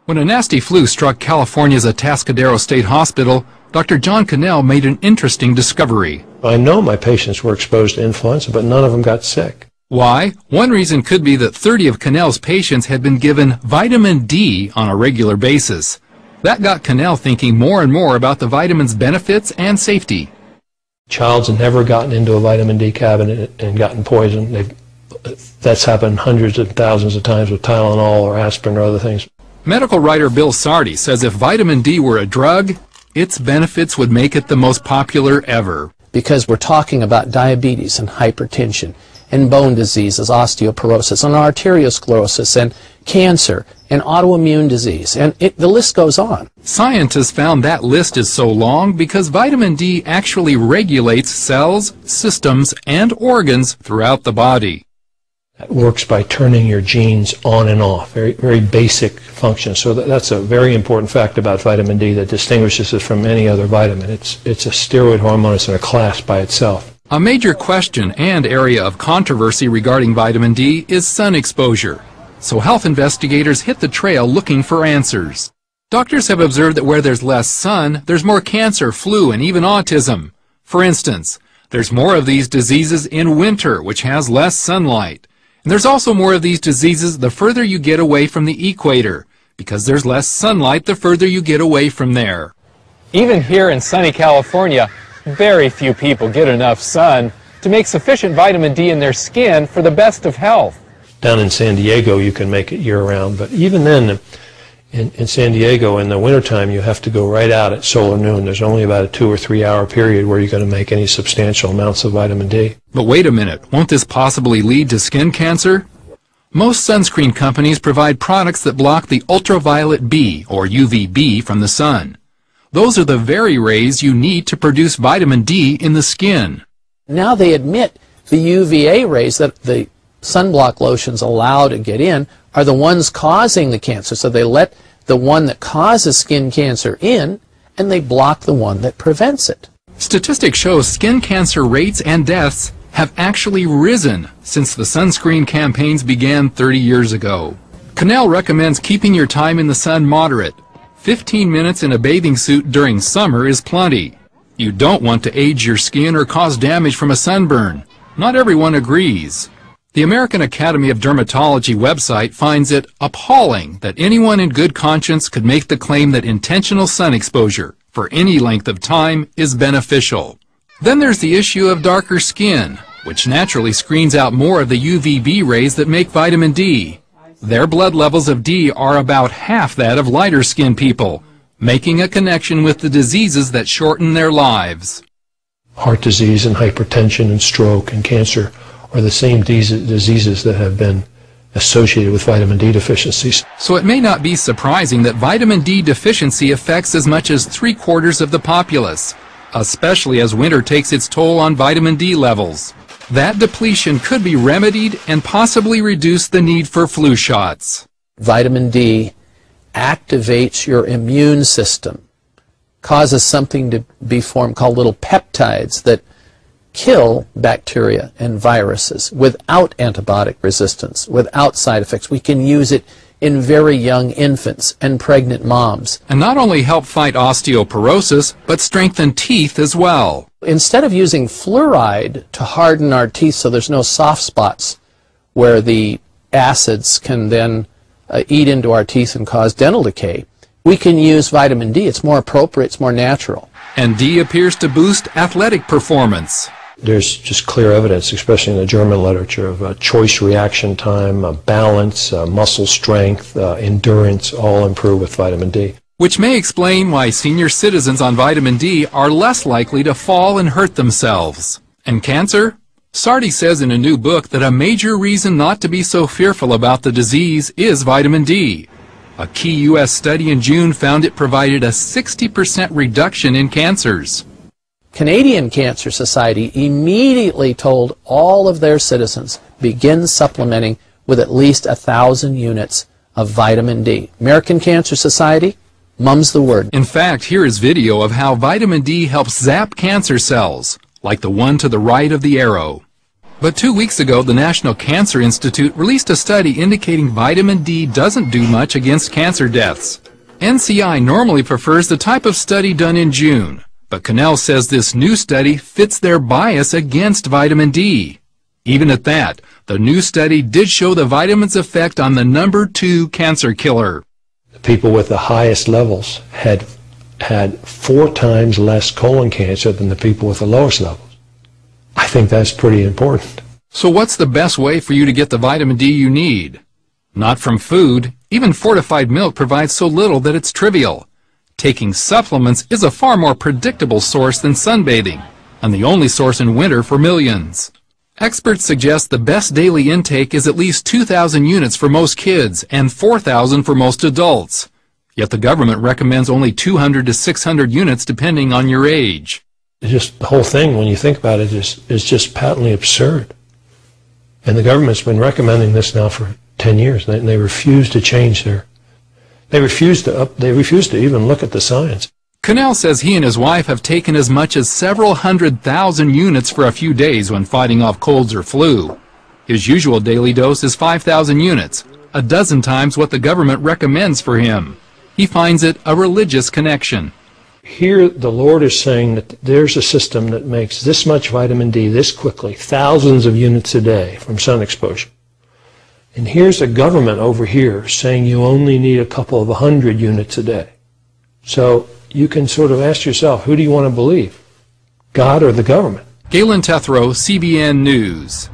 When a nasty flu struck California's Atascadero State Hospital, Dr. John Cannell made an interesting discovery. I know my patients were exposed to influenza, but none of them got sick. Why? One reason could be that 30 of Cannell's patients had been given vitamin D on a regular basis. That got Cannell thinking more and more about the vitamin's benefits and safety. Child's never gotten into a vitamin D cabinet and gotten poisoned. That's happened hundreds of thousands of times with Tylenol or aspirin or other things. Medical writer Bill Sardi says if vitamin D were a drug, its benefits would make it the most popular ever. Because we're talking about diabetes and hypertension and bone diseases, osteoporosis and arteriosclerosis and cancer and autoimmune disease, and the list goes on. Scientists found that list is so long because vitamin D actually regulates cells, systems, and organs throughout the body. It works by turning your genes on and off, very basic function. So that's a very important fact about vitamin D that distinguishes it from any other vitamin. It's a steroid hormone. It's in a class by itself. A major question and area of controversy regarding vitamin D is sun exposure. So health investigators hit the trail looking for answers. Doctors have observed that where there's less sun, there's more cancer, flu, and even autism. For instance, there's more of these diseases in winter, which has less sunlight. And there's also more of these diseases the further you get away from the equator, because there's less sunlight the further you get away from there. Even here in sunny California, very few people get enough sun to make sufficient vitamin D in their skin for the best of health. Down in San Diego, you can make it year-round, but even then, in San Diego, in the wintertime, you have to go right out at solar noon. There's only about a 2 or 3 hour period where you're going to make any substantial amounts of vitamin D. But wait a minute, won't this possibly lead to skin cancer? Most sunscreen companies provide products that block the ultraviolet B, or UVB, from the sun. Those are the very rays you need to produce vitamin D in the skin. Now they admit the UVA rays that the sunblock lotions allow to get in are the ones causing the cancer. So they let the one that causes skin cancer in, and they block the one that prevents it. Statistics show skin cancer rates and deaths have actually risen since the sunscreen campaigns began 30 years ago. Cannell recommends keeping your time in the sun moderate. 15 minutes in a bathing suit during summer is plenty. You don't want to age your skin or cause damage from a sunburn. Not everyone agrees. The American Academy of Dermatology website finds it appalling that anyone in good conscience could make the claim that intentional sun exposure for any length of time is beneficial. Then there's the issue of darker skin, which naturally screens out more of the UVB rays that make vitamin D. Their blood levels of D are about half that of lighter skinned people, making a connection with the diseases that shorten their lives. Heart disease and hypertension and stroke and cancer are the same diseases that have been associated with vitamin D deficiencies. So it may not be surprising that vitamin D deficiency affects as much as 3/4 of the populace, especially as winter takes its toll on vitamin D levels. That depletion could be remedied and possibly reduce the need for flu shots. Vitamin D activates your immune system, causes something to be formed called little peptides that kill bacteria and viruses without antibiotic resistance, without side effects. We can use it in very young infants and pregnant moms. And not only help fight osteoporosis, but strengthen teeth as well. Instead of using fluoride to harden our teeth so there's no soft spots where the acids can then eat into our teeth and cause dental decay, we can use vitamin D. It's more appropriate, it's more natural. And D appears to boost athletic performance. There's just clear evidence, especially in the German literature, of choice reaction time, balance, muscle strength, endurance, all improve with vitamin D. Which may explain why senior citizens on vitamin D are less likely to fall and hurt themselves. And cancer? Sardi says in a new book that a major reason not to be so fearful about the disease is vitamin D. A key U.S. study in June found it provided a 60% reduction in cancers. Canadian Cancer Society immediately told all of their citizens, begin supplementing with at least 1,000 units of vitamin D. American Cancer Society, mum's the word. In fact, here is video of how vitamin D helps zap cancer cells, like the one to the right of the arrow. But 2 weeks ago, the National Cancer Institute released a study indicating vitamin D doesn't do much against cancer deaths. NCI normally prefers the type of study done in June, but Connell says this new study fits their bias against vitamin D. Even at that, the new study did show the vitamin's effect on the number 2 cancer killer. The people with the highest levels had 4 times less colon cancer than the people with the lowest levels. I think that's pretty important. So what's the best way for you to get the vitamin D you need? Not from food. Even fortified milk provides so little that it's trivial. Taking supplements is a far more predictable source than sunbathing, and the only source in winter for millions. Experts suggest the best daily intake is at least 2,000 units for most kids and 4,000 for most adults. Yet the government recommends only 200 to 600 units depending on your age. Just the whole thing, when you think about it, is just patently absurd. And the government's been recommending this now for 10 years, and they refuse to change they refuse to even look at the science. Connell says he and his wife have taken as much as several 100,000 units for a few days when fighting off colds or flu. His usual daily dose is 5,000 units, a dozen times what the government recommends for him. He finds it a religious connection. Here the Lord is saying that there's a system that makes this much vitamin D this quickly, thousands of units a day from sun exposure. And here's a government over here saying you only need a couple of 100 units a day. So you can sort of ask yourself, who do you want to believe? God or the government? Galen Tethrow, CBN News.